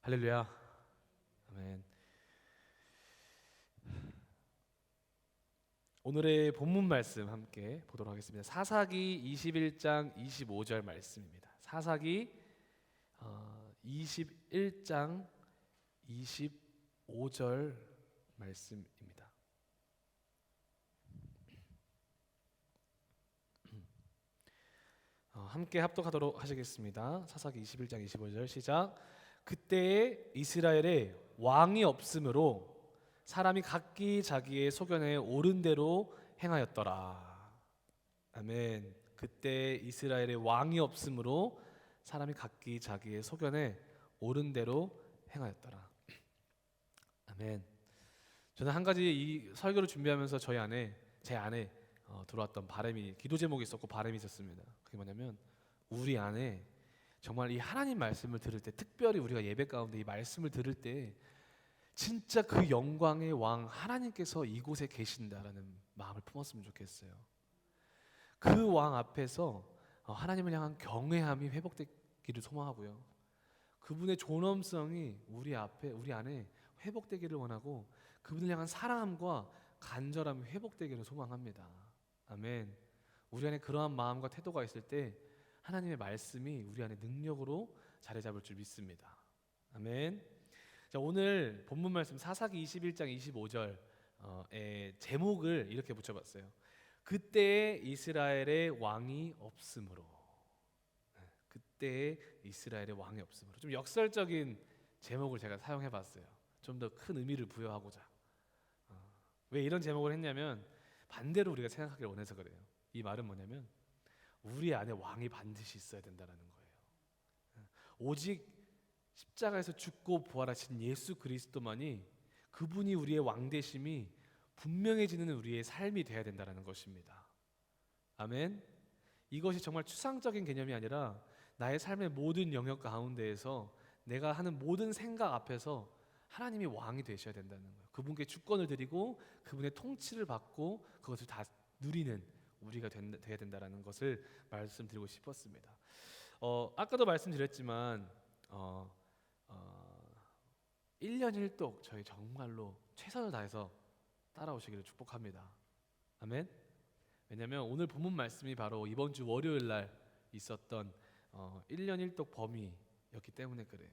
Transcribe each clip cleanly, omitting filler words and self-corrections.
할렐루야. 아멘. 오늘의 본문 말씀 함께 보도록 하겠습니다. 사사기 21장 25절 말씀입니다. 사사기 21장 25절 말씀입니다. 함께 합독하도록 하시겠습니다. 사사기 21장 25절 시작. 그때에 이스라엘에 왕이 없으므로 사람이 각기 자기의 소견에 옳은 대로 행하였더라. 아멘. 그때 이스라엘에 왕이 없으므로 사람이 각기 자기의 소견에 옳은 대로 행하였더라. 아멘. 저는 한 가지 이 설교를 준비하면서 제 안에 들어왔던 바람이, 기도 제목이 있었고 바람이 있었습니다. 그게 뭐냐면, 우리 안에 정말 이 하나님 말씀을 들을 때, 특별히 우리가 예배 가운데 이 말씀을 들을 때 진짜 그 영광의 왕 하나님께서 이곳에 계신다라는 마음을 품었으면 좋겠어요. 그 왕 앞에서 하나님을 향한 경외함이 회복되기를 소망하고요. 그분의 존엄성이 우리 안에 회복되기를 원하고, 그분을 향한 사랑함과 간절함이 회복되기를 소망합니다. 아멘. 우리 안에 그러한 마음과 태도가 있을 때 하나님의 말씀이 우리 안에 능력으로 자리 잡을 줄 믿습니다. 아멘. 자, 오늘 본문 말씀 사사기 21장 25절의 제목을 이렇게 붙여봤어요. 그때에 이스라엘의 왕이 없으므로. 그때에 이스라엘의 왕이 없으므로. 좀 역설적인 제목을 제가 사용해봤어요. 좀 더 큰 의미를 부여하고자. 왜 이런 제목을 했냐면, 반대로 우리가 생각하길 원해서 그래요. 이 말은 뭐냐면, 우리 안에 왕이 반드시 있어야 된다는 거예요. 오직 십자가에서 죽고 부활하신 예수 그리스도만이, 그분이 우리의 왕 되심이 분명해지는 우리의 삶이 되어야 된다는 것입니다. 아멘. 이것이 정말 추상적인 개념이 아니라 나의 삶의 모든 영역 가운데에서 내가 하는 모든 생각 앞에서 하나님이 왕이 되셔야 된다는 거예요. 그분께 주권을 드리고 그분의 통치를 받고 그것을 다 누리는 우리가 돼야 된다는 것을 말씀드리고 싶었습니다. 아까도 말씀드렸지만 1년 1독 저희 정말로 최선을 다해서 따라오시기를 축복합니다. 아멘. 왜냐하면 오늘 본문 말씀이 바로 이번 주 월요일 날 있었던 1년 1독 범위였기 때문에 그래요.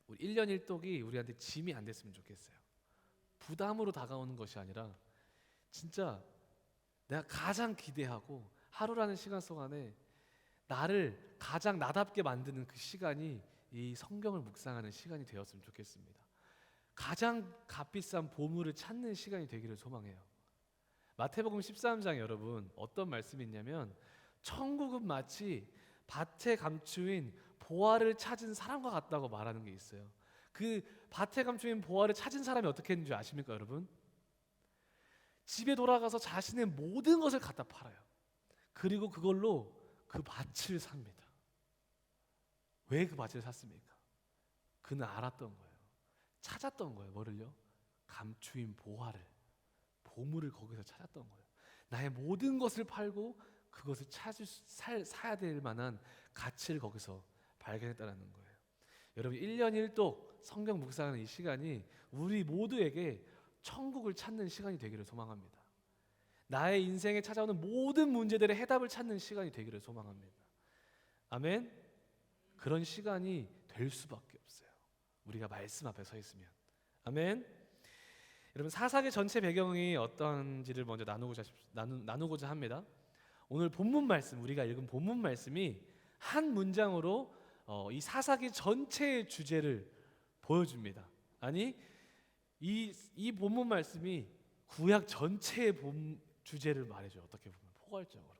우리 1년 1독이 우리한테 짐이 안 됐으면 좋겠어요. 부담으로 다가오는 것이 아니라 진짜 내가 가장 기대하고 하루라는 시간 동안에 나를 가장 나답게 만드는 그 시간이 이 성경을 묵상하는 시간이 되었으면 좋겠습니다. 가장 값비싼 보물을 찾는 시간이 되기를 소망해요. 마태복음 13장에 여러분 어떤 말씀이 있냐면, 천국은 마치 밭에 감추인 보화를 찾은 사람과 같다고 말하는 게 있어요. 그 밭에 감추인 보화를 찾은 사람이 어떻게 했는지 아십니까 여러분? 집에 돌아가서 자신의 모든 것을 갖다 팔아요. 그리고 그걸로 그 밭을 삽니다. 왜 그 밭을 샀습니까? 그는 알았던 거예요. 찾았던 거예요. 뭐를요? 감추인 보물을 거기서 찾았던 거예요. 나의 모든 것을 팔고 그것을 사야 될 만한 가치를 거기서 발견했다는 거예요. 여러분 1년 1독 성경 묵상하는 이 시간이 우리 모두에게 천국을 찾는 시간이 되기를 소망합니다. 나의 인생에 찾아오는 모든 문제들의 해답을 찾는 시간이 되기를 소망합니다. 아멘. 그런 시간이 될 수밖에 없어요. 우리가 말씀 앞에 서 있으면. 아멘. 여러분 사사기 전체 배경이 어떤지를 먼저 나누고자 합니다. 오늘 본문 말씀, 우리가 읽은 본문 말씀이 한 문장으로 이 사사기 전체의 주제를 보여줍니다. 아니 이 본문 말씀이 구약 전체의 주제를 말해줘요. 어떻게 보면 포괄적으로.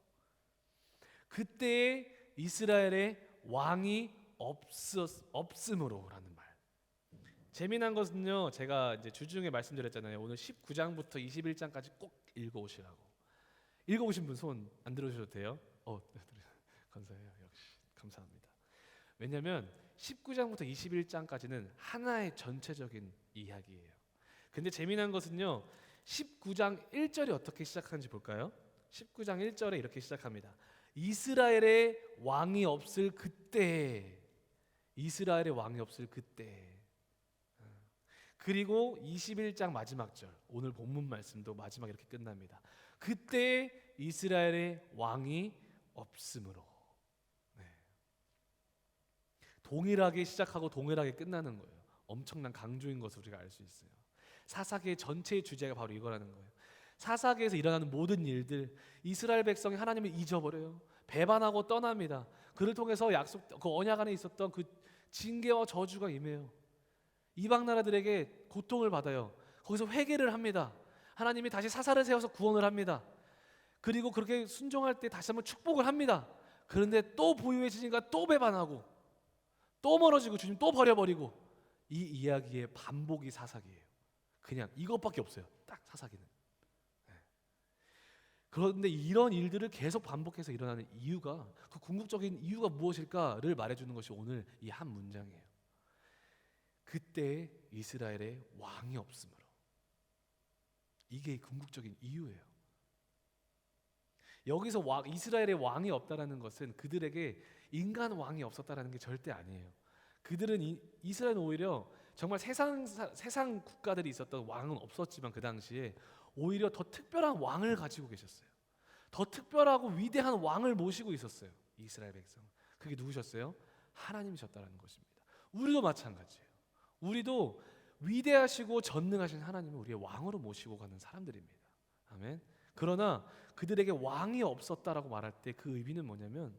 그때에 이스라엘의 왕이 없음으로라는 말. 재미난 것은요, 제가 이제 주중에 말씀드렸잖아요. 오늘 19장부터 21장까지 꼭 읽어오시라고. 읽어오신 분 손 안 들어주셔도 돼요. 감사해요. 역시 감사합니다. 왜냐하면 19장부터 21장까지는 하나의 전체적인 이야기예요. 근데 재미난 것은요, 19장 1절이 어떻게 시작하는지 볼까요? 19장 1절에 이렇게 시작합니다. 이스라엘의 왕이 없을 그때. 이스라엘의 왕이 없을 그때. 그리고 21장 마지막 절, 오늘 본문 말씀도 마지막 이렇게 끝납니다. 그때 이스라엘의 왕이 없으므로. 네. 동일하게 시작하고 동일하게 끝나는 거예요. 엄청난 강조인 것을 우리가 알 수 있어요. 사사기의 전체의 주제가 바로 이거라는 거예요. 사사기에서 일어나는 모든 일들, 이스라엘 백성이 하나님을 잊어버려요. 배반하고 떠납니다. 그를 통해서 그 언약 안에 있었던 그 징계와 저주가 임해요. 이방 나라들에게 고통을 받아요. 거기서 회개를 합니다. 하나님이 다시 사사를 세워서 구원을 합니다. 그리고 그렇게 순종할 때 다시 한번 축복을 합니다. 그런데 또 부유해지니까 또 배반하고 또 멀어지고 주님 또 버려버리고, 이 이야기의 반복이 사사기예요. 그냥 이것밖에 없어요. 딱 사사기는. 그런데 이런 일들을 계속 반복해서 일어나는 이유가, 그 궁극적인 이유가 무엇일까를 말해주는 것이 오늘 이 한 문장이에요. 그때 이스라엘의 왕이 없으므로. 이게 궁극적인 이유예요. 여기서 이스라엘의 왕이 없다라는 것은 그들에게 인간 왕이 없었다라는 게 절대 아니에요. 그들은 이스라엘은 오히려 정말 세상 국가들이 있었던 왕은 없었지만 그 당시에 오히려 더 특별한 왕을 가지고 계셨어요. 더 특별하고 위대한 왕을 모시고 있었어요. 이스라엘 백성. 그게 누구셨어요? 하나님이셨다라는 것입니다. 우리도 마찬가지예요. 우리도 위대하시고 전능하신 하나님을 우리의 왕으로 모시고 가는 사람들입니다. 아멘. 그러나 그들에게 왕이 없었다라고 말할 때 그 의미는 뭐냐면,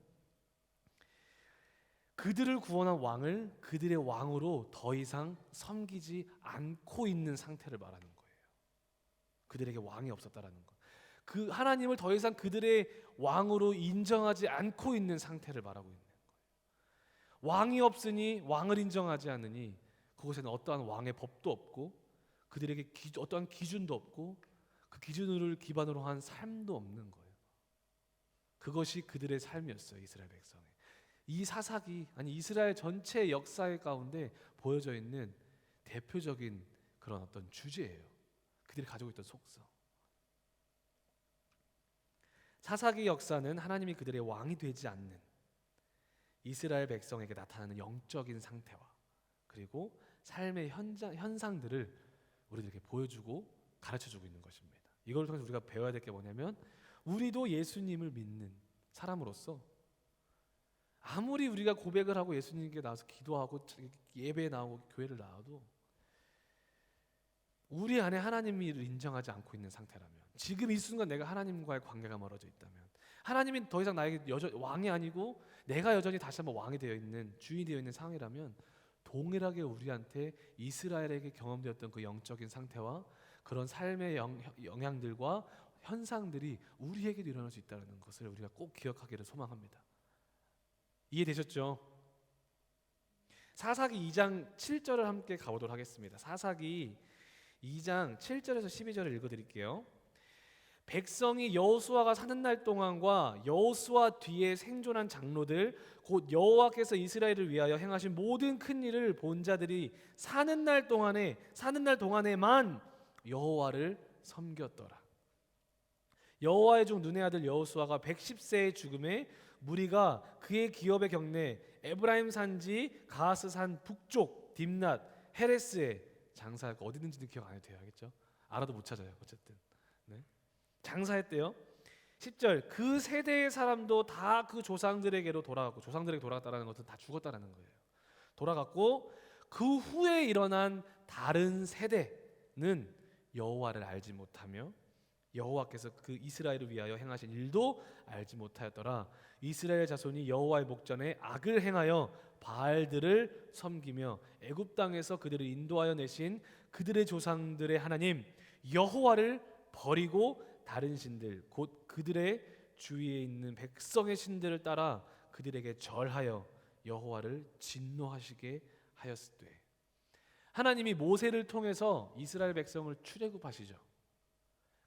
그들을 구원한 왕을 그들의 왕으로 더 이상 섬기지 않고 있는 상태를 말하는 거예요. 그들에게 왕이 없었다라는 것. 그 하나님을 더 이상 그들의 왕으로 인정하지 않고 있는 상태를 말하고 있는 거예요. 왕이 없으니 왕을 인정하지 않으니 그곳에는 어떠한 왕의 법도 없고 그들에게 어떠한 기준도 없고 그 기준을 기반으로 한 삶도 없는 거예요. 그것이 그들의 삶이었어요. 이스라엘 백성의. 이 사사기, 아니 이스라엘 전체 역사의 가운데 보여져 있는 대표적인 그런 어떤 주제예요. 그들이 가지고 있던 속성. 사사기 역사는 하나님이 그들의 왕이 되지 않는 이스라엘 백성에게 나타나는 영적인 상태와 그리고 삶의 현상들을 우리들에게 보여주고 가르쳐주고 있는 것입니다. 이걸 통해서 우리가 배워야 될 게 뭐냐면, 우리도 예수님을 믿는 사람으로서 아무리 우리가 고백을 하고 예수님께 나와서 기도하고 예배에 나오고 교회를 나와도 우리 안에 하나님을 인정하지 않고 있는 상태라면, 지금 이 순간 내가 하나님과의 관계가 멀어져 있다면, 하나님이 더 이상 나에게 왕이 아니고 내가 여전히 다시 한번 왕이 되어 있는, 주인이 되어 있는 상황이라면, 동일하게 우리한테 이스라엘에게 경험되었던 그 영적인 상태와 그런 삶의 영향들과 현상들이 우리에게도 일어날 수 있다는 것을 우리가 꼭 기억하기를 소망합니다. 이해되셨죠? 사사기 2장 7절을 함께 가보도록 하겠습니다. 사사기 2장 7절에서 12절을 읽어드릴게요. 백성이 여호수아가 사는 날 동안과 여호수아 뒤에 생존한 장로들 곧 여호와께서 이스라엘을 위하여 행하신 모든 큰 일을 본 자들이 사는 날 동안에만 여호와를 섬겼더라. 여호와의 종 눈의 아들 여호수아가 110세의 죽음에 무리가 그의 기업의 경내 에브라임 산지 가하스 산 북쪽 딥낫 헤레스에 장사했고, 어디 있는지는 기억 안 해도 돼요. 알겠죠? 알아도 못 찾아요. 어쨌든 네. 장사했대요. 10절, 그 세대의 사람도 다 그 조상들에게로 돌아갔고, 조상들에게 돌아갔다는 것은 다 죽었다는 거예요. 돌아갔고 그 후에 일어난 다른 세대는 여호와를 알지 못하며 여호와께서 그 이스라엘을 위하여 행하신 일도 알지 못하였더라. 이스라엘 자손이 여호와의 목전에 악을 행하여 바알들을 섬기며 애굽 땅에서 그들을 인도하여 내신 그들의 조상들의 하나님 여호와를 버리고 다른 신들 곧 그들의 주위에 있는 백성의 신들을 따라 그들에게 절하여 여호와를 진노하시게 하였으되. 하나님이 모세를 통해서 이스라엘 백성을 출애굽하시죠.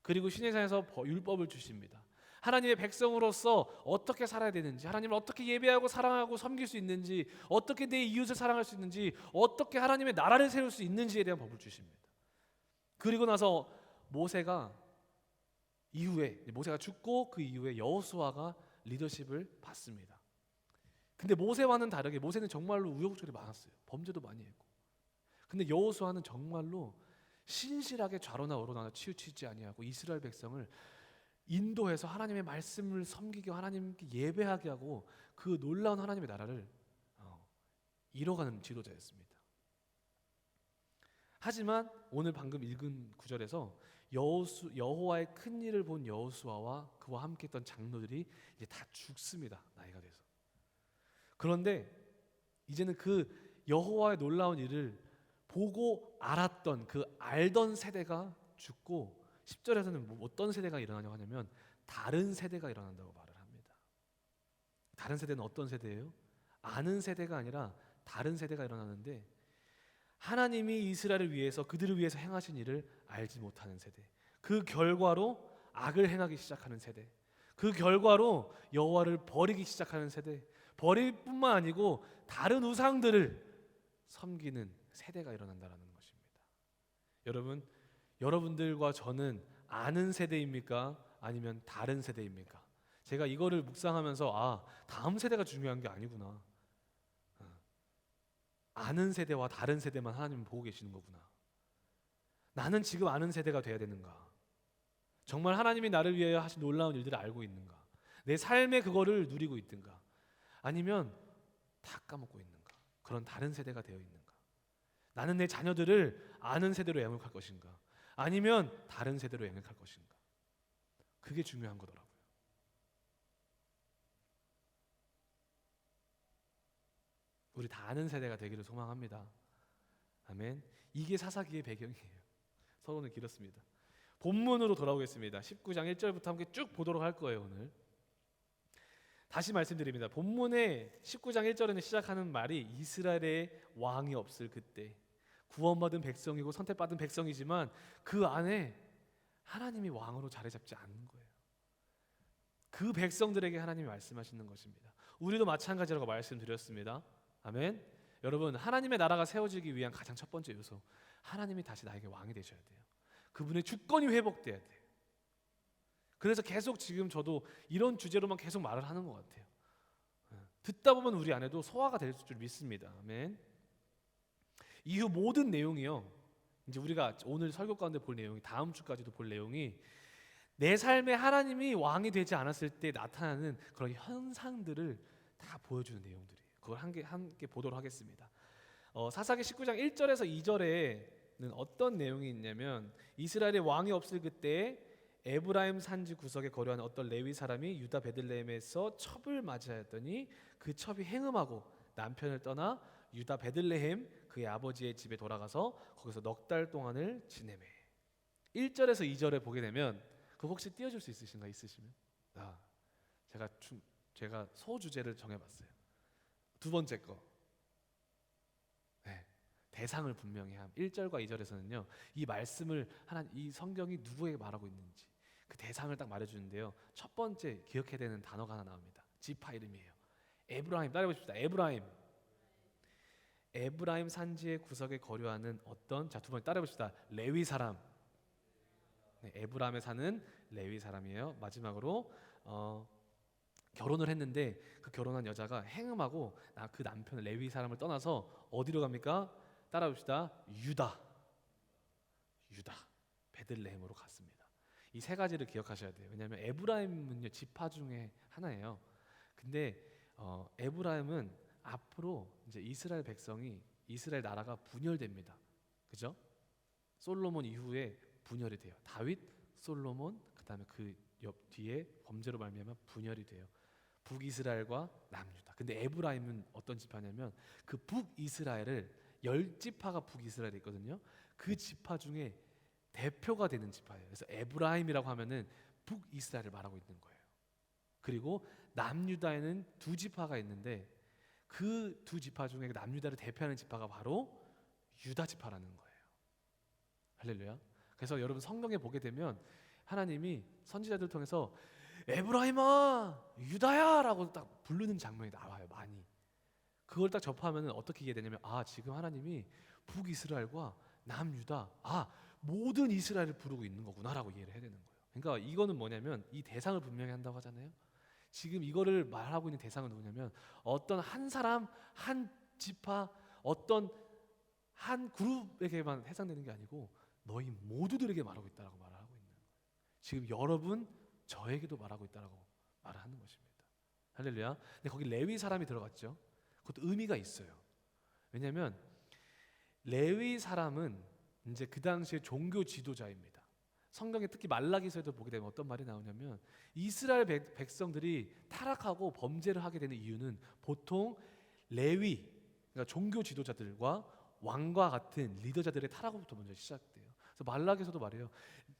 그리고 시내산에서 율법을 주십니다. 하나님의 백성으로서 어떻게 살아야 되는지, 하나님을 어떻게 예배하고 사랑하고 섬길 수 있는지, 어떻게 내 이웃을 사랑할 수 있는지, 어떻게 하나님의 나라를 세울 수 있는지에 대한 법을 주십니다. 그리고 나서 모세가 죽고 그 이후에 여호수아가 리더십을 받습니다. 근데 모세와는 다르게 모세는 정말로 우여곡절이 많았어요. 범죄도 많이 했고. 근데 여호수아는 정말로 신실하게 좌로나 우로나 치우치지 아니하고 이스라엘 백성을 인도해서 하나님의 말씀을 섬기게 하나님께 예배하게 하고 그 놀라운 하나님의 나라를 이뤄가는 지도자였습니다. 하지만 오늘 방금 읽은 구절에서 여호와의 큰 일을 본 여호수아와 그와 함께했던 장로들이 이제 다 죽습니다. 나이가 돼서. 그런데 이제는 그 여호와의 놀라운 일을 보고 알았던 그 알던 세대가 죽고 10절에서는 어떤 세대가 일어나냐고 하냐면 다른 세대가 일어난다고 말을 합니다. 다른 세대는 어떤 세대예요? 아는 세대가 아니라 다른 세대가 일어나는데 하나님이 이스라엘을 위해서 그들을 위해서 행하신 일을 알지 못하는 세대. 그 결과로 악을 행하기 시작하는 세대. 그 결과로 여호와를 버리기 시작하는 세대. 버릴 뿐만 아니고 다른 우상들을 섬기는 세대가 일어난다는 것입니다. 여러분, 여러분들과 저는 아는 세대입니까? 아니면 다른 세대입니까? 제가 이거를 묵상하면서 다음 세대가 중요한 게 아니구나. 아는 세대와 다른 세대만 하나님은 보고 계시는 거구나. 나는 지금 아는 세대가 돼야 되는가? 정말 하나님이 나를 위하여 하신 놀라운 일들을 알고 있는가? 내 삶에 그거를 누리고 있든가? 아니면 다 까먹고 있는가? 그런 다른 세대가 되어 있는가? 나는 내 자녀들을 아는 세대로 양육할 것인가? 아니면 다른 세대로 양육할 것인가? 그게 중요한 거더라고요. 우리 다 아는 세대가 되기를 소망합니다. 아멘. 이게 사사기의 배경이에요. 서론은 길었습니다. 본문으로 돌아오겠습니다. 19장 1절부터 함께 쭉 보도록 할 거예요. 오늘 다시 말씀드립니다. 본문의 19장 1절에는 시작하는 말이 이스라엘의 왕이 없을 그때, 구원받은 백성이고 선택받은 백성이지만 그 안에 하나님이 왕으로 자리 잡지 않는 거예요. 그 백성들에게 하나님이 말씀하시는 것입니다. 우리도 마찬가지라고 말씀드렸습니다. 아멘. 여러분, 하나님의 나라가 세워지기 위한 가장 첫 번째 요소, 하나님이 다시 나에게 왕이 되셔야 돼요. 그분의 주권이 회복돼야 돼요. 그래서 계속 지금 저도 이런 주제로만 계속 말을 하는 것 같아요. 듣다 보면 우리 안에도 소화가 될 줄 믿습니다. 아멘. 이후 모든 내용이요, 이제 우리가 오늘 설교 가운데 볼 내용이, 다음 주까지도 볼 내용이 내 삶에 하나님이 왕이 되지 않았을 때 나타나는 그런 현상들을 다 보여주는 내용들이에요. 그걸 함께 보도록 하겠습니다. 사사기 19장 1절에서 2절에는 어떤 내용이 있냐면, 이스라엘의 왕이 없을 그때 에브라임 산지 구석에 거류하는 어떤 레위 사람이 유다 베들레헴에서 첩을 맞이하였더니 그 첩이 행음하고 남편을 떠나 유다 베들레헴 그의 아버지의 집에 돌아가서 거기서 넉 달 동안을 지내매. 1절에서 2절에 보게 되면, 그거 혹시 띄워줄 수 있으신가? 있으시면 제가 소주제를 정해봤어요. 두 번째 거, 대상을 분명히 함. 1절과 2절에서는요, 이 말씀을 이 성경이 누구에게 말하고 있는지 그 대상을 딱 말해주는데요. 첫 번째 기억해야 되는 단어가 하나 나옵니다. 지파 이름이에요. 에브라임. 따라해보십시다. 에브라임 산지의 구석에 거류하는 어떤, 두 번째 따라해보십시다. 레위 사람. 에브라임에 사는 레위 사람이에요. 마지막으로 결혼을 했는데 그 결혼한 여자가 행음하고 그 남편 레위 사람을 떠나서 어디로 갑니까? 따라봅시다. 유다 베들레헴으로 갔습니다. 이 세 가지를 기억하셔야 돼요. 왜냐하면 에브라임은요, 지파 중에 하나예요. 근데 에브라임은 앞으로 이제 이스라엘 백성이, 이스라엘 나라가 분열됩니다. 그죠? 솔로몬 이후에 분열이 돼요. 다윗, 솔로몬, 그다음에 그 옆 뒤에 범죄로 말미암아 분열이 돼요. 북이스라엘과 남유다. 근데 에브라임은 어떤 지파냐면, 그 북이스라엘을 10지파가 북이스라엘에 있거든요. 그 지파 중에 대표가 되는 지파예요. 그래서 에브라임이라고 하면은 북이스라엘을 말하고 있는 거예요. 그리고 남유다에는 2지파가 있는데 그 2지파 중에 남유다를 대표하는 지파가 바로 유다 지파라는 거예요. 할렐루야. 그래서 여러분, 성경에 보게 되면 하나님이 선지자들 통해서 에브라임아, 유다야 라고 딱 부르는 장면이 나와요. 많이. 그걸 딱 접하면 어떻게 이해되냐면, 지금 하나님이 북이스라엘과 남유다, 모든 이스라엘을 부르고 있는 거구나 라고 이해를 해야 되는 거예요. 그러니까 이거는 뭐냐면, 이 대상을 분명히 한다고 하잖아요. 지금 이거를 말하고 있는 대상은 누구냐면 어떤 한 사람, 한 지파, 어떤 한 그룹에게만 해당되는 게 아니고 너희 모두들에게 말하고 있다라고 말을 하고 있는 거예요. 지금 여러분 저에게도 말하고 있다라고 말을 하는 것입니다. 할렐루야. 근데 거기 레위 사람이 들어갔죠. 그것도 의미가 있어요. 왜냐하면 레위 사람은 이제 그 당시에 종교 지도자입니다. 성경에 특히 말라기서에도 보게 되면 어떤 말이 나오냐면 이스라엘 백성들이 타락하고 범죄를 하게 되는 이유는 보통 레위, 그러니까 종교 지도자들과 왕과 같은 리더자들의 타락부터 먼저 시작돼요. 그래서 말라기서도 말해요.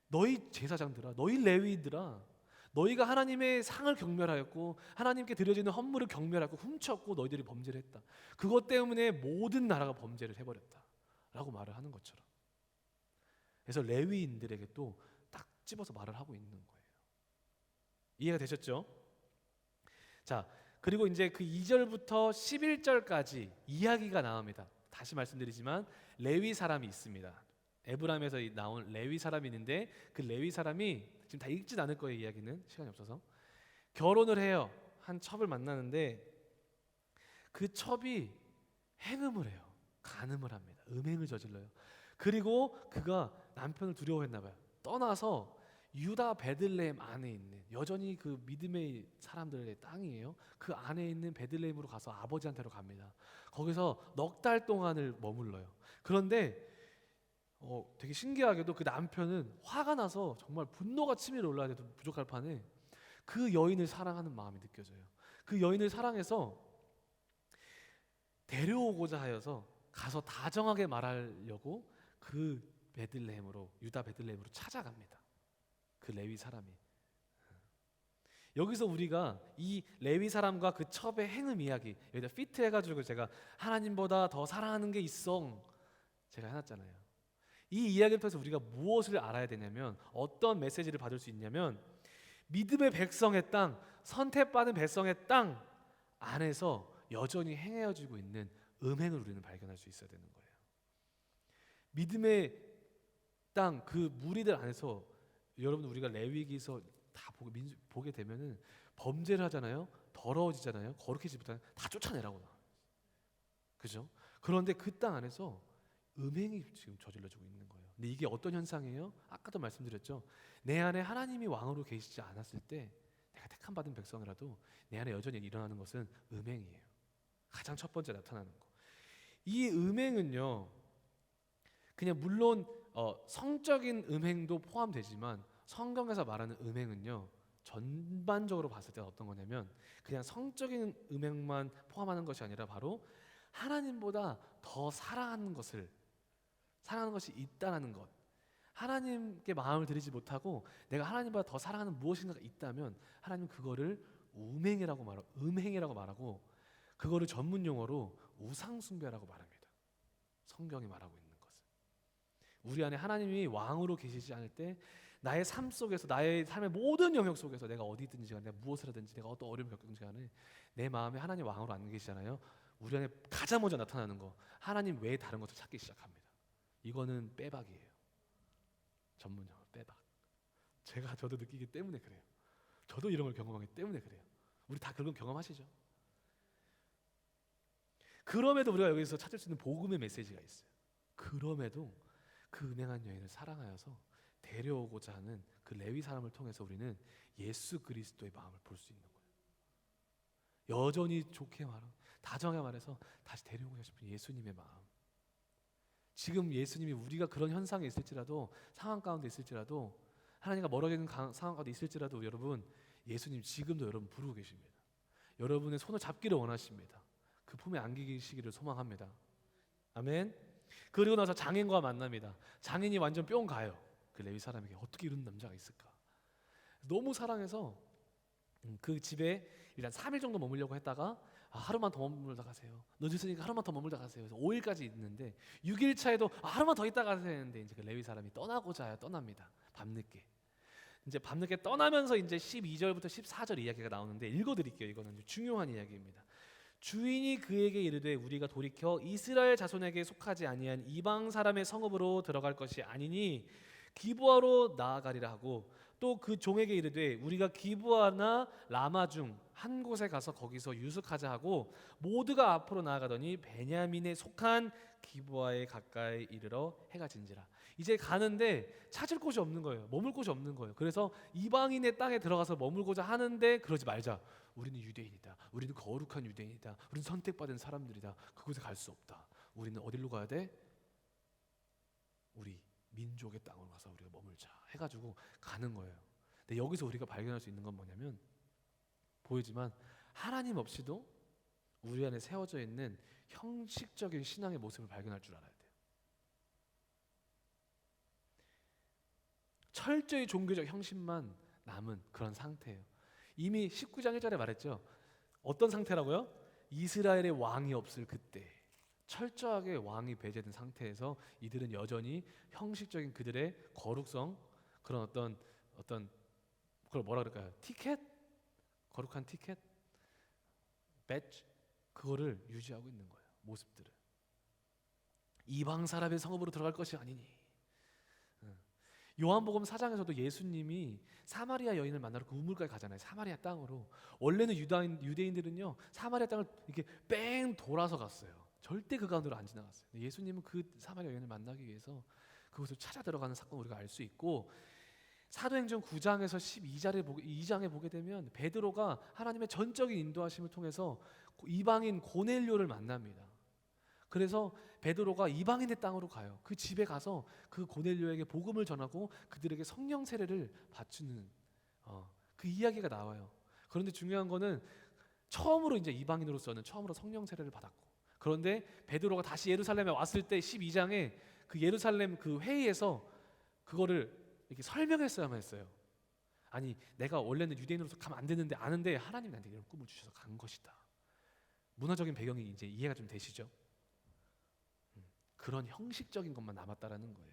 너희 제사장들아, 너희 레위인들아, 너희가 하나님의 상을 경멸하였고 하나님께 드려지는 헌물을 경멸하고 훔쳤고 너희들이 범죄를 했다. 그것 때문에 모든 나라가 범죄를 해버렸다라고 말을 하는 것처럼. 그래서 레위인들에게 또 딱 집어서 말을 하고 있는 거예요. 이해가 되셨죠? 자, 그리고 이제 그 2절부터 11절까지 이야기가 나옵니다. 다시 말씀드리지만 레위 사람이 있습니다. 에브라임에서 나온 레위 사람이 있는데 그 레위 사람이 지금 다 읽진 않을 거예요. 이야기는 시간이 없어서 결혼을 해요. 한 첩을 만나는데 그 첩이 행음을 해요. 간음을 합니다. 음행을 저질러요. 그리고 그가 남편을 두려워했나 봐요. 떠나서 유다 베들레헴 안에 있는 여전히 그 믿음의 사람들의 땅이에요. 그 안에 있는 베들레헴으로 가서 아버지한테로 갑니다. 거기서 넉 달 동안을 머물러요. 그런데 되게 신기하게도 그 남편은 화가 나서 정말 분노가 치밀어 올라야 돼도 부족할 판에 그 여인을 사랑하는 마음이 느껴져요. 그 여인을 사랑해서 데려오고자 하여서 가서 다정하게 말하려고 그 베들레헴으로 유다 베들레헴으로 찾아갑니다. 그 레위 사람이. 여기서 우리가 이 레위 사람과 그 첩의 행음 이야기 여기다 피트 해가지고 제가 하나님보다 더 사랑하는 게 있어 제가 해놨잖아요. 이 이야기를 통해서 우리가 무엇을 알아야 되냐면 어떤 메시지를 받을 수 있냐면 믿음의 백성의 땅, 선택받은 백성의 땅 안에서 여전히 행해지고 있는 음행을 우리는 발견할 수 있어야 되는 거예요. 믿음의 땅 그 무리들 안에서 여러분 우리가 레위기서 다 보게 되면은 범죄를 하잖아요. 더러워지잖아요. 거룩해지지 못하면 다 쫓아내라고 나와요. 그죠? 그런데 그 땅 안에서 음행이 지금 저질러지고 있는 거예요. 근데 이게 어떤 현상이에요? 아까도 말씀드렸죠. 내 안에 하나님이 왕으로 계시지 않았을 때 내가 택함 받은 백성이라도 내 안에 여전히 일어나는 것은 음행이에요. 가장 첫 번째 나타나는 거. 이 음행은요. 그냥 물론 성적인 음행도 포함되지만 성경에서 말하는 음행은요. 전반적으로 봤을 때 어떤 거냐면 그냥 성적인 음행만 포함하는 것이 아니라 바로 하나님보다 더 사랑하는 것이 있다는 것. 하나님께 마음을 드리지 못하고 내가 하나님보다 더 사랑하는 무엇인가가 있다면 하나님 그거를 음행이라고 말하고 그거를 전문 용어로 우상 숭배라고 말합니다. 성경이 말하고 있는 것은 우리 안에 하나님이 왕으로 계시지 않을 때 나의 삶 속에서 나의 삶의 모든 영역 속에서 내가 어디든지 간에 내가 무엇을 하든지 내가 어떤 어려움을 겪든지 간에 내 마음에 하나님 왕으로 안 계시잖아요. 우리 안에 가장 먼저 나타나는 거 하나님 외에 다른 것을 찾기 시작합니다. 이거는 빼박이에요. 전문 용어 빼박. 저도 느끼기 때문에 그래요. 저도 이런 걸 경험하기 때문에 그래요. 우리 다 그런 거 경험하시죠? 그럼에도 우리가 여기서 찾을 수 있는 복음의 메시지가 있어요. 그럼에도 그 음행한 여인을 사랑하여서 데려오고자 하는 그 레위 사람을 통해서 우리는 예수 그리스도의 마음을 볼 수 있는 거예요. 여전히 좋게 다정하게 말해서 다시 데려오고 싶은 예수님의 마음. 지금 예수님이 우리가 그런 현상에 있을지라도 상황 가운데 있을지라도 하나님과 멀어지는 상황 가운데 있을지라도 여러분 예수님 지금도 여러분 부르고 계십니다. 여러분의 손을 잡기를 원하십니다. 그 품에 안기시기를 소망합니다. 아멘. 그리고 나서 장인과 만납니다. 장인이 완전 뿅 가요. 그 레위 사람에게 어떻게 이런 남자가 있을까? 너무 사랑해서 그 집에 일단 3일 정도 머물려고 했다가 하루만 더 머물다 가세요. 늦었으니까 하루만 더 머물다 가세요. 그래서 5일까지 있는데 6일 차에도 하루만 더 있다 가세요 했는데 이제 그 레위 사람이 떠나고자 떠납니다. 밤늦게. 이제 밤늦게 떠나면서 이제 12절부터 14절 이야기가 나오는데 읽어드릴게요. 이거는 중요한 이야기입니다. 주인이 그에게 이르되 우리가 돌이켜 이스라엘 자손에게 속하지 아니한 이방 사람의 성읍으로 들어갈 것이 아니니 기브아로 나아가리라 하고 또 그 종에게 이르되 우리가 기브아나 라마 중 한 곳에 가서 거기서 유숙하자 하고 모두가 앞으로 나아가더니 베냐민에 속한 기브아에 가까이 이르러 해가 진지라. 이제 가는데 찾을 곳이 없는 거예요. 머물 곳이 없는 거예요. 그래서 이방인의 땅에 들어가서 머물고자 하는데 그러지 말자. 우리는 유대인이다. 우리는 거룩한 유대인이다. 우리는 선택받은 사람들이다. 그곳에 갈 수 없다. 우리는 어디로 가야 돼? 우리 민족의 땅으로 가서 우리가 머물자 해가지고 가는 거예요. 근데 여기서 우리가 발견할 수 있는 건 뭐냐면, 보이지만 하나님 없이도 우리 안에 세워져 있는 형식적인 신앙의 모습을 발견할 줄 알아야 돼요. 철저히 종교적 형식만 남은 그런 상태예요. 이미 19장 1절에 말했죠. 어떤 상태라고요? 이스라엘의 왕이 없을 그때, 철저하게 왕이 배제된 상태에서 이들은 여전히 형식적인 그들의 거룩성, 그런 어떤 그걸 뭐라 그럴까요? 티켓? 거룩한 티켓? 배지? 그거를 유지하고 있는 거예요. 모습들을. 이방 사람의 성읍으로 들어갈 것이 아니니. 요한복음 4장에서도 예수님이 사마리아 여인을 만나러 그 우물가에 가잖아요. 사마리아 땅으로. 원래는 유대인들은요 사마리아 땅을 이렇게 뺑 돌아서 갔어요. 절대 그 가운데로 안 지나갔어요. 예수님은 그 사마리아 여인을 만나기 위해서 그곳을 찾아 들어가는 사건을 우리가 알 수 있고, 사도행전 9장에서 12장에 보게 되면 베드로가 하나님의 전적인 인도하심을 통해서 이방인 고넬료를 만납니다. 그래서 베드로가 이방인의 땅으로 가요. 그 집에 가서 그 고넬료에게 복음을 전하고 그들에게 성령 세례를 받주는 그 이야기가 나와요. 그런데 중요한 거는 처음으로 이제 이방인으로서는 처음으로 성령 세례를 받았고, 그런데 베드로가 다시 예루살렘에 왔을 때 12장에 그 예루살렘 그 회의에서 그거를 이렇게 설명했어야만 했어요. 아니, 내가 원래는 유대인으로서 가면 안 되는데 아는데 하나님이 나한테 이런 꿈을 주셔서 간 것이다. 문화적인 배경이 이제 이해가 좀 되시죠? 그런 형식적인 것만 남았다라는 거예요.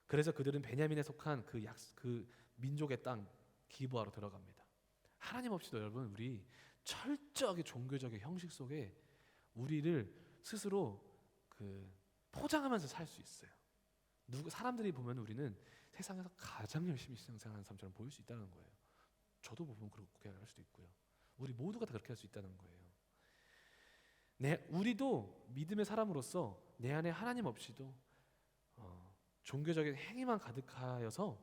그래서 그들은 베냐민에 속한 그 민족의 땅 기브아로 들어갑니다. 하나님 없이도 여러분 우리 철저하게 종교적인 형식 속에 우리를 스스로 포장하면서 살 수 있어요. 사람들이 보면 우리는 세상에서 가장 열심히 신앙생활하는 사람처럼 보일 수 있다는 거예요. 저도 보면 그렇게 할 수도 있고요. 우리 모두가 다 그렇게 할 수 있다는 거예요. 우리도 믿음의 사람으로서 내 안에 하나님 없이도 종교적인 행위만 가득하여서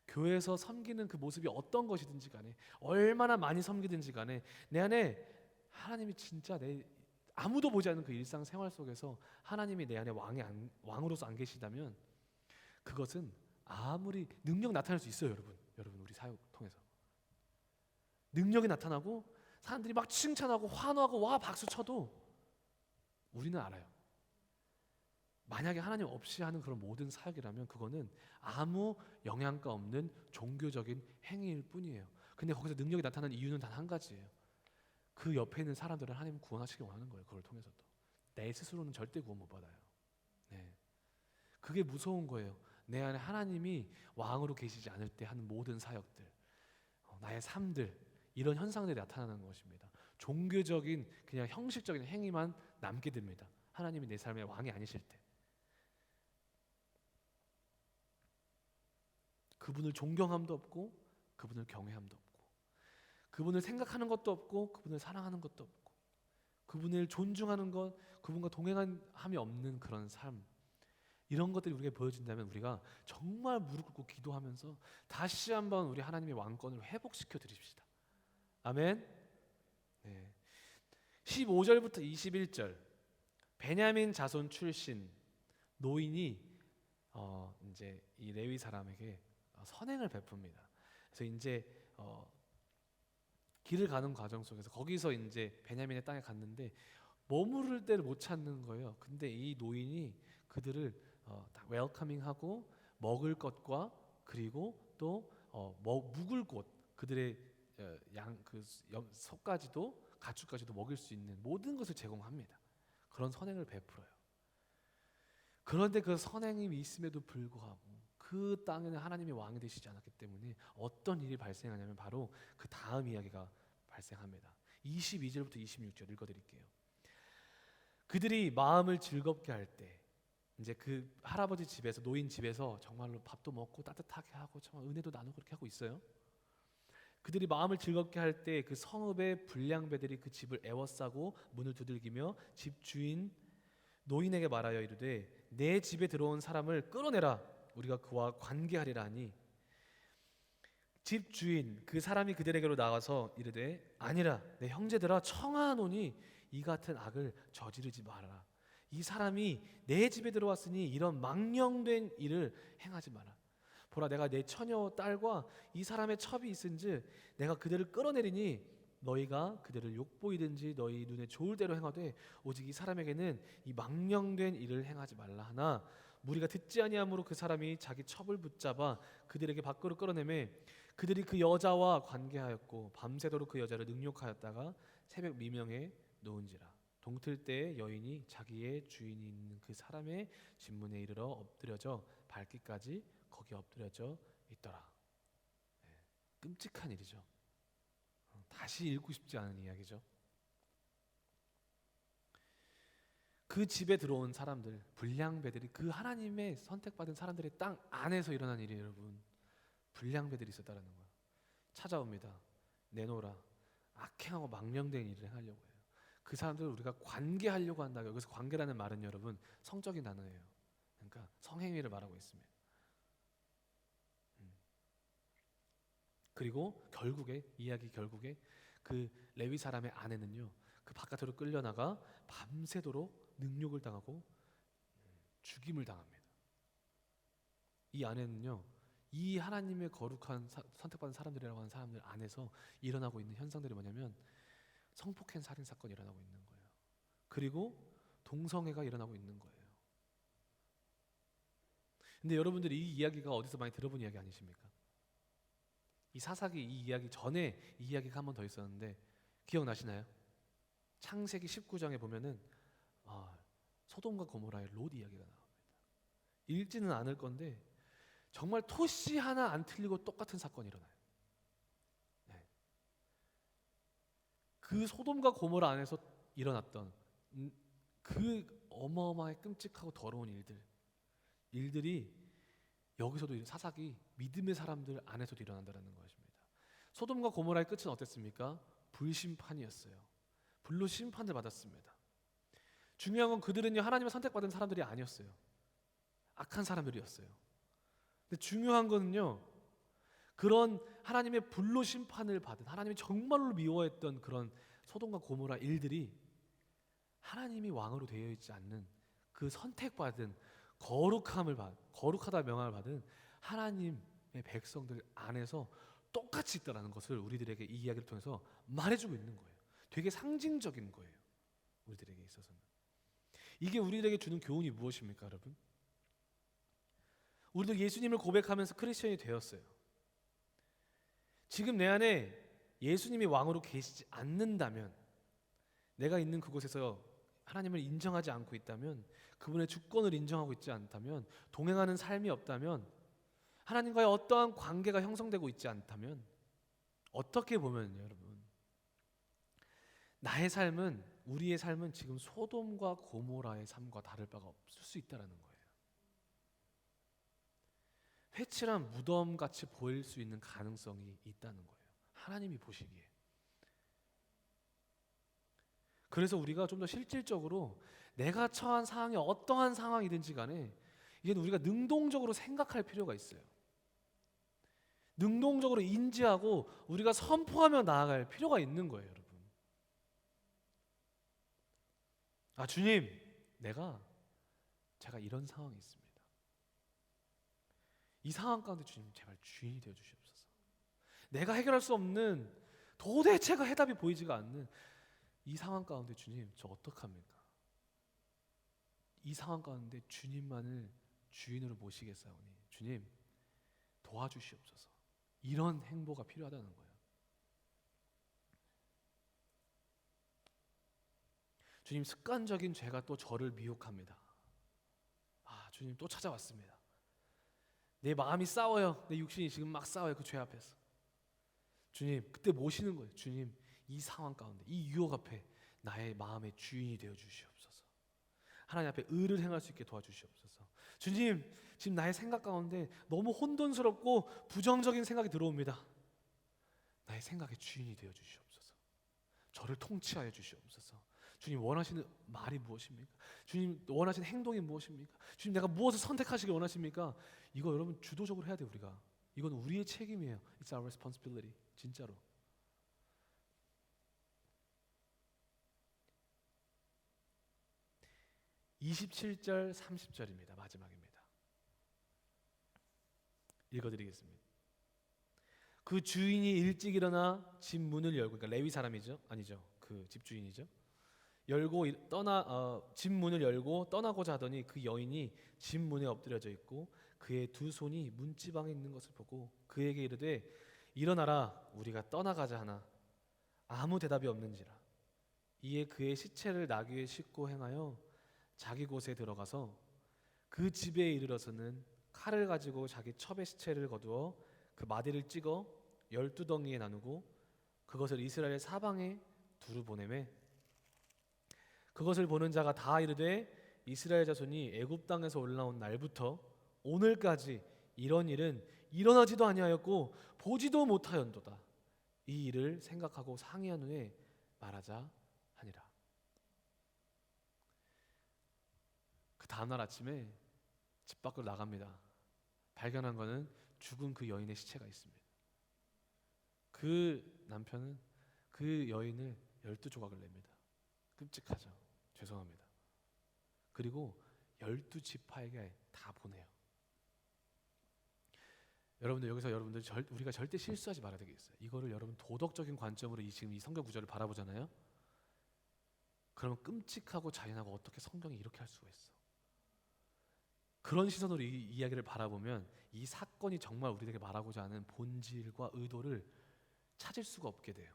교회에서 섬기는 그 모습이 어떤 것이든지 간에, 얼마나 많이 섬기든지 간에 내 안에 하나님이 진짜 아무도 보지 않는 그 일상생활 속에서 하나님이 내 안에 왕으로서 안 계시다면 그것은 아무리 능력 나타날 수 있어요. 여러분 우리 사역 통해서 능력이 나타나고 사람들이 막 칭찬하고 환호하고 와 박수 쳐도 우리는 알아요. 만약에 하나님 없이 하는 그런 모든 사역이라면 그거는 아무 영향가 없는 종교적인 행위일 뿐이에요. 근데 거기서 능력이 나타나는 이유는 단 한 가지예요. 그 옆에 있는 사람들을 하나님 구원하시길 원하는 거예요. 그걸 통해서도 내 스스로는 절대 구원 못 받아요. 네. 그게 무서운 거예요. 내 안에 하나님이 왕으로 계시지 않을 때 하는 모든 사역들, 나의 삶들, 이런 현상들이 나타나는 것입니다. 종교적인 그냥 형식적인 행위만 남게 됩니다. 하나님이 내 삶의 왕이 아니실 때. 그분을 존경함도 없고 그분을 경외함도 없고 그분을 생각하는 것도 없고 그분을 사랑하는 것도 없고 그분을 존중하는 것, 그분과 동행함이 없는 그런 삶, 이런 것들이 우리에게 보여진다면 우리가 정말 무릎 꿇고 기도하면서 다시 한번 우리 하나님의 왕권을 회복시켜 드립시다. 아멘. 네. 15절부터 21절, 베냐민 자손 출신 노인이 이제 이 레위 사람에게 선행을 베풉니다. 그래서 이제 길을 가는 과정 속에서 거기서 이제 베냐민의 땅에 갔는데 머무를 데를 못 찾는 거예요. 근데 이 노인이 그들을 다 웰커밍하고 먹을 것과 그리고 또 묵을 곳, 그들의 소까지도 가축까지도 먹일 수 있는 모든 것을 제공합니다. 그런 선행을 베풀어요. 그런데 그 선행이 있음에도 불구하고 그 땅에는 하나님이 왕이 되시지 않았기 때문에 어떤 일이 발생하냐면 바로 그 다음 이야기가 발생합니다. 22절부터 26절 읽어드릴게요. 그들이 마음을 즐겁게 할 때 이제 그 할아버지 집에서, 노인 집에서 정말로 밥도 먹고 따뜻하게 하고 정말 은혜도 나누고 그렇게 하고 있어요. 그들이 마음을 즐겁게 할 때 그 성읍의 불량배들이 그 집을 애워싸고 문을 두들기며 집 주인 노인에게 말하여 이르되 내 집에 들어온 사람을 끌어내라, 우리가 그와 관계하리라 하니 집 주인 그 사람이 그들에게로 나가서 이르되 아니라 내 형제들아 청하노니 이 같은 악을 저지르지 말아라. 이 사람이 내 집에 들어왔으니 이런 망령된 일을 행하지 마라. 보라, 내가 내 처녀 딸과 이 사람의 첩이 있은즉 내가 그들을 끌어내리니 너희가 그들을 욕보이든지 너희 눈에 좋을 대로 행하되 오직 이 사람에게는 이 망령된 일을 행하지 말라 하나 무리가 듣지 아니하므로 그 사람이 자기 첩을 붙잡아 그들에게 밖으로 끌어내매 그들이 그 여자와 관계하였고 밤새도록 그 여자를 능욕하였다가 새벽 미명에 놓은지라. 동틀 때에 여인이 자기의 주인이 있는 그 사람의 집문에 이르러 엎드려져 밟기까지 거기 엎드려져 있더라. 끔찍한 일이죠. 다시 읽고 싶지 않은 이야기죠. 그 집에 들어온 사람들, 불량배들이 그 하나님의 선택받은 사람들의 땅 안에서 일어난 일이 여러분, 불량배들이 있었다는 거예요. 찾아옵니다. 내놓으라. 악행하고 망령된 일을 행하려고 해요. 그 사람들을 우리가 관계하려고 한다. 여기서 관계라는 말은 여러분 성적인 단어예요. 그러니까 성행위를 말하고 있습니다. 그리고 결국에 그 레위 사람의 아내는요, 그 바깥으로 끌려나가 밤새도록 능욕을 당하고 죽임을 당합니다. 이 아내는요, 이 하나님의 거룩한 선택받은 사람들이라고 하는 사람들 안에서 일어나고 있는 현상들이 뭐냐면 성폭행 살인 사건이 일어나고 있는 거예요. 그리고 동성애가 일어나고 있는 거예요. 근데 여러분들이 이 이야기가 어디서 많이 들어본 이야기 아니십니까? 이 사사기 이 이야기 전에 이 이야기가 한 번 더 있었는데 기억나시나요? 창세기 19장에 보면은 소돔과 고모라의 롯 이야기가 나옵니다. 읽지는 않을 건데 정말 토씨 하나 안 틀리고 똑같은 사건이 일어나요. 네. 그 소돔과 고모라 안에서 일어났던 그 어마어마하게 끔찍하고 더러운 일들이 여기서도 사사기 믿음의 사람들 안에서도 일어난다는 것입니다. 소돔과 고모라의 끝은 어땠습니까? 불심판이었어요. 불로 심판을 받았습니다. 중요한 건 그들은요 하나님의 선택받은 사람들이 아니었어요. 악한 사람들이었어요. 근데 중요한 거는요, 그런 하나님의 불로 심판을 받은, 하나님이 정말로 미워했던 그런 소돔과 고모라 일들이 하나님이 왕으로 되어 있지 않는 그 선택받은 거룩하다 명함을 받은 하나님의 백성들 안에서 똑같이 있다는 것을 우리들에게 이 이야기를 통해서 말해주고 있는 거예요. 되게 상징적인 거예요. 우리들에게 있어서는. 이게 우리들에게 주는 교훈이 무엇입니까, 여러분? 우리도 예수님을 고백하면서 크리스천이 되었어요. 지금 내 안에 예수님이 왕으로 계시지 않는다면, 내가 있는 그곳에서 하나님을 인정하지 않고 있다면, 그분의 주권을 인정하고 있지 않다면, 동행하는 삶이 없다면, 하나님과의 어떠한 관계가 형성되고 있지 않다면, 어떻게 보면 여러분, 나의 삶은, 우리의 삶은 지금 소돔과 고모라의 삶과 다를 바가 없을 수 있다는 거예요. 회칠한 무덤같이 보일 수 있는 가능성이 있다는 거예요. 하나님이 보시기에. 그래서 우리가 좀 더 실질적으로 내가 처한 상황이 어떠한 상황이든지 간에 이제는 우리가 능동적으로 생각할 필요가 있어요. 능동적으로 인지하고 우리가 선포하며 나아갈 필요가 있는 거예요, 여러분. 주님, 제가 이런 상황이 있습니다. 이 상황 가운데 주님 제발 주인이 되어 주시옵소서. 내가 해결할 수 없는, 도대체가 해답이 보이지가 않는 이 상황 가운데 주님 저 어떡합니까? 이 상황 가운데 주님만을 주인으로 모시겠사오니 주님 도와주시옵소서. 이런 행보가 필요하다는 거예요. 주님, 습관적인 죄가 또 저를 미혹합니다. 주님 또 찾아왔습니다. 내 마음이 싸워요. 내 육신이 지금 막 싸워요. 그 죄 앞에서. 주님, 그때 모시는 거예요. 주님, 이 상황 가운데, 이 유혹 앞에 나의 마음의 주인이 되어 주시옵소서. 하나님 앞에 의를 행할 수 있게 도와주시옵소서. 주님, 지금 나의 생각 가운데 너무 혼돈스럽고 부정적인 생각이 들어옵니다. 나의 생각의 주인이 되어 주시옵소서. 저를 통치하여 주시옵소서. 주님 원하시는 말이 무엇입니까? 주님 원하시는 행동이 무엇입니까? 주님 내가 무엇을 선택하시길 원하십니까? 이거 여러분 주도적으로 해야 돼요. 우리가. 이건 우리의 책임이에요. It's our responsibility. 진짜로. 27절 30절입니다. 마지막입니다. 읽어드리겠습니다. 그 주인이 일찍 일어나 집 문을 열고, 그러니까 레위 사람이죠? 아니죠. 그 집주인이죠. 열고 집 문을 열고 떠나고자 하더니 그 여인이 집 문에 엎드려져 있고 그의 두 손이 문지방에 있는 것을 보고 그에게 이르되 일어나라 우리가 떠나가자 하나 아무 대답이 없는지라. 이에 그의 시체를 나귀에 싣고 행하여 자기 곳에 들어가서 그 집에 이르러서는 칼을 가지고 자기 첩의 시체를 거두어 그 마디를 찍어 12덩이에 나누고 그것을 이스라엘 사방에 두루 보내매 그것을 보는 자가 다 이르되 이스라엘 자손이 애굽 땅에서 올라온 날부터 오늘까지 이런 일은 일어나지도 아니하였고 보지도 못하였도다. 이 일을 생각하고 상의한 후에 말하자 하니라. 그 다음날 아침에 집 밖으로 나갑니다. 발견한 것은 죽은 그 여인의 시체가 있습니다. 그 남편은 그 여인을 12조각을 냅니다. 끔찍하죠. 죄송합니다. 그리고 12지파에게 다 보내요. 여러분들 여기서 우리가 절대 실수하지 말아야 되겠어요. 이거를 여러분 도덕적인 관점으로 지금 이 성경 구절을 바라보잖아요. 그러면 끔찍하고 잔인하고 어떻게 성경이 이렇게 할 수가 있어? 그런 시선으로 이 이야기를 바라보면 이 사건이 정말 우리에게 말하고자 하는 본질과 의도를 찾을 수가 없게 돼요.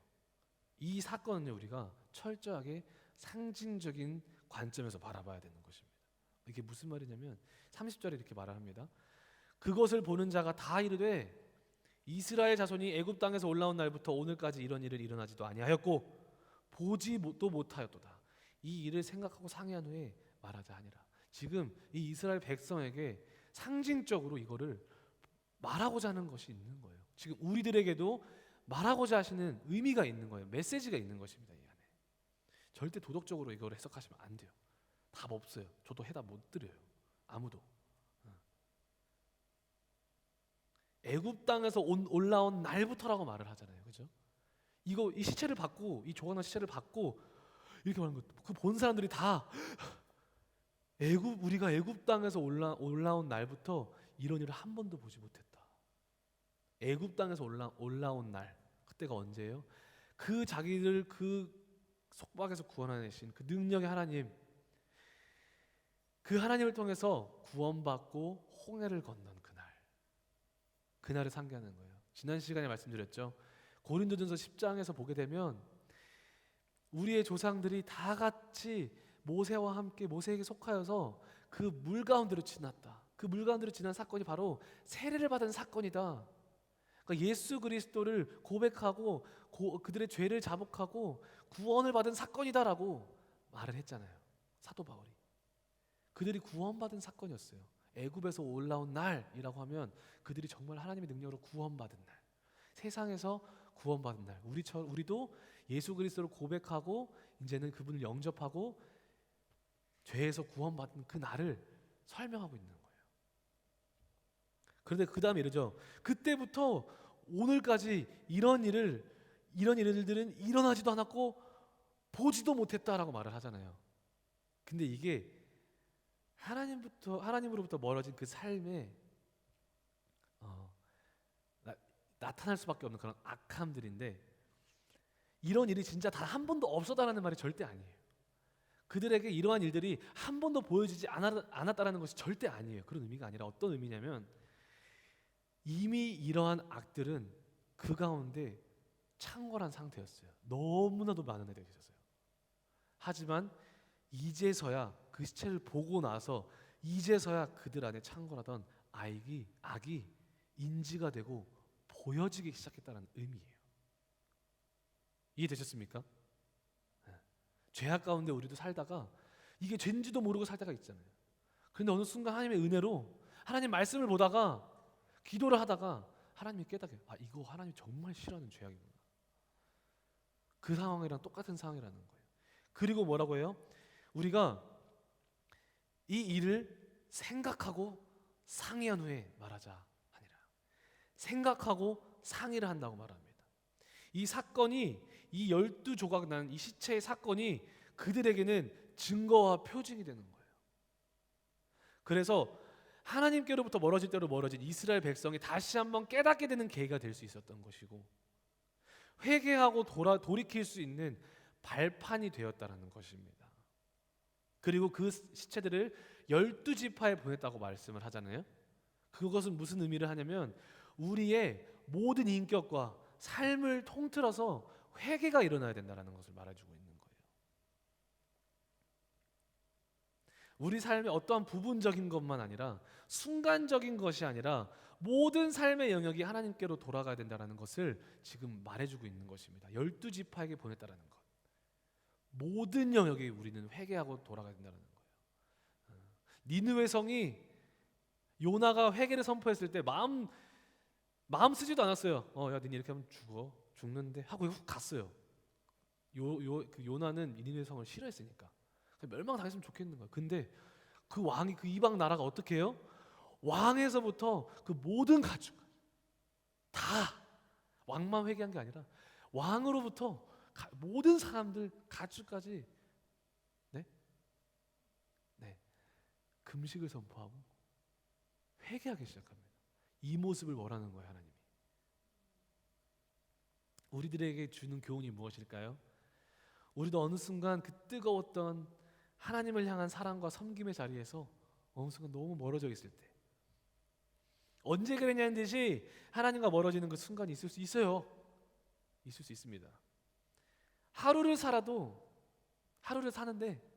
이 사건은요 우리가 철저하게 상징적인 관점에서 바라봐야 되는 것입니다. 이게 무슨 말이냐면 30절에 이렇게 말을 합니다. 그것을 보는 자가 다 이르되 이스라엘 자손이 애굽 땅에서 올라온 날부터 오늘까지 이런 일을 일어나지도 아니하였고 보지도 못하였도다. 이 일을 생각하고 상의한 후에 말하자 하니라. 지금 이 이스라엘 백성에게 상징적으로 이거를 말하고자 하는 것이 있는 거예요. 지금 우리들에게도 말하고자 하시는 의미가 있는 거예요. 메시지가 있는 것입니다. 이 안에 절대 도덕적으로 이걸 해석하시면 안 돼요. 답 없어요. 저도 해답 못 드려요. 아무도. 애굽 땅에서 올라온 날부터라고 말을 하잖아요. 그죠? 이 시체를 받고 이 조각난 시체를 받고 이렇게 말하는 거. 그 본 사람들이 다 우리가 애굽 땅에서 올라온 날부터 이런 일을 한 번도 보지 못했다. 애굽 땅에서 올라온 날 그때가 언제예요? 그 자기들 그 속박에서 구원하신 그 능력의 하나님, 그 하나님을 통해서 구원받고 홍해를 건넌 그날을 상기하는 거예요. 지난 시간에 말씀드렸죠. 고린도전서 10장에서 보게 되면 우리의 조상들이 다 같이 모세와 함께 모세에게 속하여서 그 물 가운데로 지났다. 그 물 가운데로 지난 사건이 바로 세례를 받은 사건이다. 그러니까 예수 그리스도를 고백하고 그들의 죄를 자복하고 구원을 받은 사건이다라고 말을 했잖아요. 사도 바울이. 그들이 구원받은 사건이었어요. 애굽에서 올라온 날이라고 하면 그들이 정말 하나님의 능력으로 구원받은 날, 세상에서 구원받은 날. 우리도 예수 그리스도를 고백하고 이제는 그분을 영접하고 죄에서 구원받은 그 날을 설명하고 있는 거예요. 그런데 그 다음에 이러죠. 그때부터 오늘까지 이런 일들은 일어나지도 않았고 보지도 못했다라고 말을 하잖아요. 근데 이게 하나님으로부터 멀어진 그 삶에 나타날 수밖에 없는 그런 악함들인데 이런 일이 진짜 단 한 번도 없었다라는 말이 절대 아니에요. 그들에게 이러한 일들이 한 번도 보여지지 않았다라는 것이 절대 아니에요. 그런 의미가 아니라 어떤 의미냐면 이미 이러한 악들은 그 가운데 창궐한 상태였어요. 너무나도 많은 애들이 있었어요. 하지만 이제서야 그 시체를 보고 나서 이제서야 그들 안에 창궐하던 악이 인지가 되고 보여지기 시작했다는 의미예요. 이해되셨습니까? 죄악 가운데 우리도 살다가 이게 죄인지도 모르고 살 때가 있잖아요. 그런데 어느 순간 하나님의 은혜로 하나님 말씀을 보다가 기도를 하다가 하나님이 깨닫게, 아, 이거 하나님이 정말 싫어하는 죄악이구나. 그 상황이랑 똑같은 상황이라는 거예요. 그리고 뭐라고 해요? 우리가 이 일을 생각하고 상의한 후에 말하자 하니라. 생각하고 상의를 한다고 말합니다. 이 사건이, 이 12조각 난 이 시체의 사건이 그들에게는 증거와 표징이 되는 거예요. 그래서 하나님께로부터 멀어질 대로 멀어진 이스라엘 백성이 다시 한번 깨닫게 되는 계기가 될 수 있었던 것이고, 회개하고 돌이킬 수 있는 발판이 되었다는 것입니다. 그리고 그 시체들을 12지파에 보냈다고 말씀을 하잖아요. 그것은 무슨 의미를 하냐면 우리의 모든 인격과 삶을 통틀어서 회개가 일어나야 된다는 것을 말해주고 있는 거예요. 우리 삶의 어떠한 부분적인 것만 아니라, 순간적인 것이 아니라 모든 삶의 영역이 하나님께로 돌아가야 된다는 것을 지금 말해주고 있는 것입니다. 12지파에게 보냈다는 것. 모든 영역에 우리는 회개하고 돌아가야 된다는 거예요. 니느웨 성이 요나가 회개를 선포했을 때 마음 쓰지도 않았어요. 야, 니네 이렇게 하면 죽는데 하고 훅 갔어요. 그 요나는 니느웨 성을 싫어했으니까 멸망당했으면 좋겠는 거예요. 근데 그 왕이, 그 이방 나라가 어떻게 해요? 왕에서부터 그 모든 가축 다, 왕만 회개한 게 아니라 왕으로부터 모든 사람들, 가축까지 금식을 선포하고 회개하기 시작합니다. 이 모습을 원하는 거예요, 하나님이. 우리들에게 주는 교훈이 무엇일까요? 우리도 어느 순간 그 뜨거웠던 하나님을 향한 사랑과 섬김의 자리에서 어느 순간 너무 멀어져 있을 때, 언제 그랬냐는 듯이 하나님과 멀어지는 그 순간이 있을 수 있어요. 있을 수 있습니다. 하루를 사는데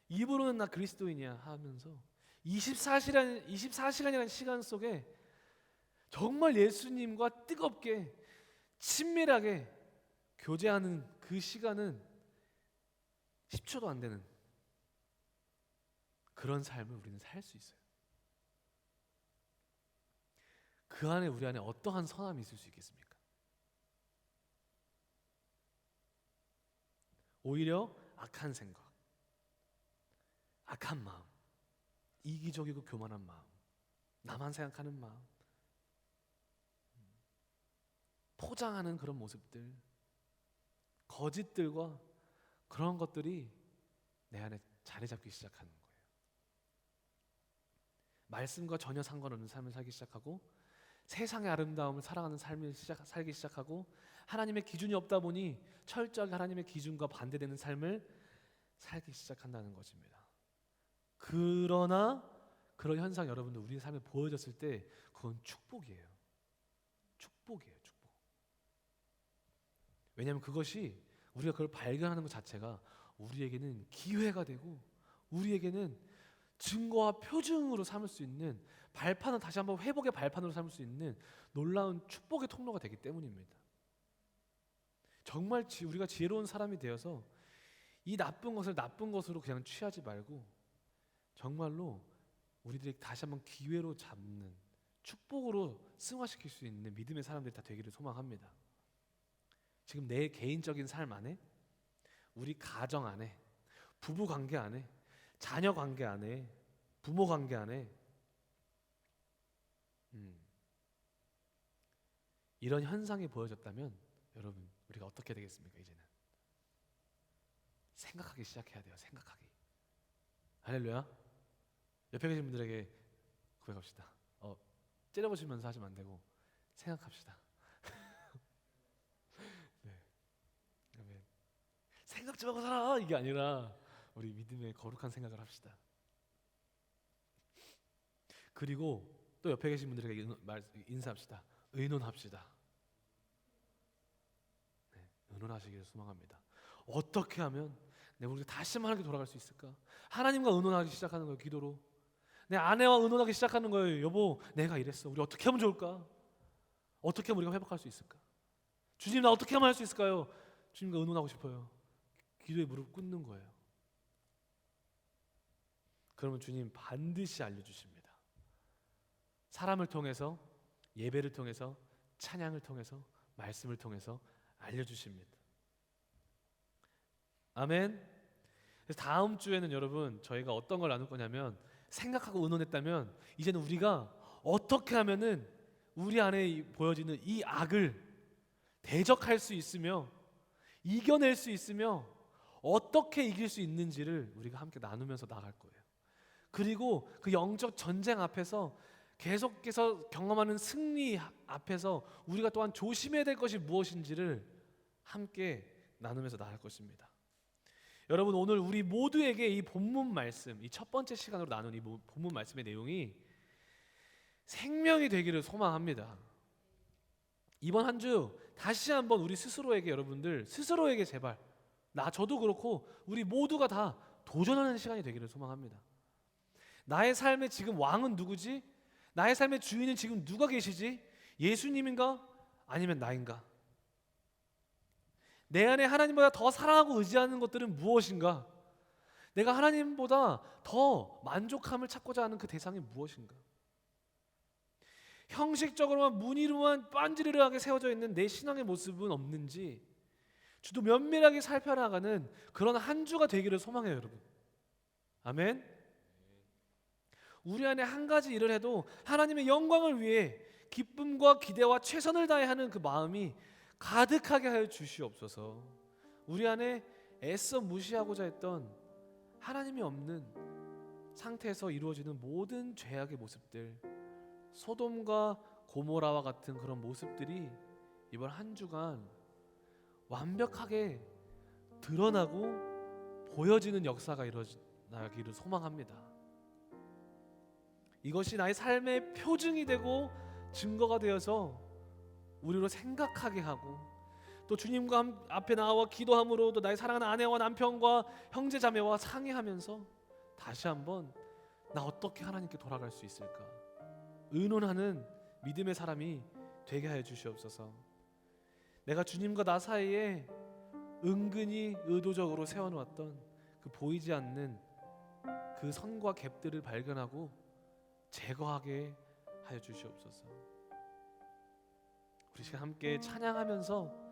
입으로는 나 그리스도인이야 하면서 24시간이라는 시간 속에 정말 예수님과 뜨겁게 친밀하게 교제하는 그 시간은 10초도 안 되는 그런 삶을 우리는 살 수 있어요. 그 안에, 우리 안에 어떠한 선함이 있을 수 있겠습니까? 오히려 악한 생각, 악한 마음, 이기적이고 교만한 마음, 나만 생각하는 마음, 포장하는 그런 모습들, 거짓들과 그런 것들이 내 안에 자리 잡기 시작하는 거예요. 말씀과 전혀 상관없는 삶을 살기 시작하고, 세상의 아름다움을 사랑하는 삶을 살기 시작하고, 하나님의 기준이 없다 보니 철저하게 하나님의 기준과 반대되는 삶을 살기 시작한다는 것입니다. 그러나 그런 현상, 여러분들 우리 삶에 보여졌을 때 그건 축복이에요. 축복이에요, 축복. 왜냐하면 그것이, 우리가 그걸 발견하는 것 자체가 우리에게는 기회가 되고, 우리에게는 증거와 표징으로 삼을 수 있는, 발판을 다시 한번 회복의 발판으로 삼을 수 있는 놀라운 축복의 통로가 되기 때문입니다. 정말 우리가 지혜로운 사람이 되어서 이 나쁜 것을 나쁜 것으로 그냥 취하지 말고, 정말로 우리들이 다시 한번 기회로 잡는, 축복으로 승화시킬 수 있는 믿음의 사람들이 다 되기를 소망합니다. 지금 내 개인적인 삶 안에, 우리 가정 안에, 부부 관계 안에, 자녀 관계 안에, 부모 관계 안에 이런 현상이 보여졌다면 여러분, 우리가 어떻게 되겠습니까? 이제는 생각하기 시작해야 돼요. 생각하기. 할렐루야. 옆에 계신 분들에게 고백합시다. 째려보시면서 하시면 안 되고 생각합시다. 네. 아멘. 생각 좀 하고 살아, 이게 아니라 우리 믿음의 거룩한 생각을 합시다. 그리고 또 옆에 계신 분들에게 인사합시다. 의논합시다. 네, 의논하시기를 소망합니다. 어떻게 하면 내 우리가 다시 한번 하나님께 돌아갈 수 있을까? 하나님과 의논하기 시작하는 거예요. 기도로. 내 아내와 의논하기 시작하는 거예요. 여보, 내가 이랬어. 우리 어떻게 하면 좋을까? 어떻게 하면 우리가 회복할 수 있을까? 주님, 나 어떻게 하면 할 수 있을까요? 주님과 의논하고 싶어요. 기도에 무릎 꿇는 거예요. 그러면 주님 반드시 알려주십니다. 사람을 통해서, 예배를 통해서, 찬양을 통해서, 말씀을 통해서 알려주십니다. 아멘. 그래서 다음 주에는 여러분 저희가 어떤 걸 나눌 거냐면, 생각하고 의논했다면 이제는 우리가 어떻게 하면은 우리 안에 보여지는 이 악을 대적할 수 있으며 이겨낼 수 있으며 어떻게 이길 수 있는지를 우리가 함께 나누면서 나갈 거예요. 그리고 그 영적 전쟁 앞에서 계속해서 경험하는 승리 앞에서 우리가 또한 조심해야 될 것이 무엇인지를 함께 나누면서 나갈 것입니다. 여러분, 오늘 우리 모두에게 이 본문 말씀, 이 첫 번째 시간으로 나눈 이 본문 말씀의 내용이 생명이 되기를 소망합니다. 이번 한 주 다시 한번 우리 스스로에게, 여러분들 스스로에게 제발, 저도 그렇고 우리 모두가 다 도전하는 시간이 되기를 소망합니다. 나의 삶의 지금 왕은 누구지? 나의 삶의 주인은 지금 누가 계시지? 예수님인가? 아니면 나인가? 내 안에 하나님보다 더 사랑하고 의지하는 것들은 무엇인가? 내가 하나님보다 더 만족함을 찾고자 하는 그 대상이 무엇인가? 형식적으로만 무늬로만 빤지르르하게 세워져 있는 내 신앙의 모습은 없는지 주도 면밀하게 살펴나가는 그런 한 주가 되기를 소망해요, 여러분. 아멘. 우리 안에 한 가지 일을 해도 하나님의 영광을 위해 기쁨과 기대와 최선을 다해 하는 그 마음이 가득하게 하여 주시옵소서. 우리 안에 애써 무시하고자 했던 하나님이 없는 상태에서 이루어지는 모든 죄악의 모습들, 소돔과 고모라와 같은 그런 모습들이 이번 한 주간 완벽하게 드러나고 보여지는 역사가 일어나기를 소망합니다. 이것이 나의 삶의 표징이 되고 증거가 되어서 우리로 생각하게 하고, 또 주님과 앞에 나와 기도함으로 또 나의 사랑하는 아내와 남편과 형제 자매와 상의하면서 다시 한번 나 어떻게 하나님께 돌아갈 수 있을까 의논하는 믿음의 사람이 되게 하여 주시옵소서. 내가 주님과 나 사이에 은근히 의도적으로 세워놓았던 그 보이지 않는 그 선과 갭들을 발견하고 제거하게 하여 주시옵소서. 우리 시간 함께 찬양하면서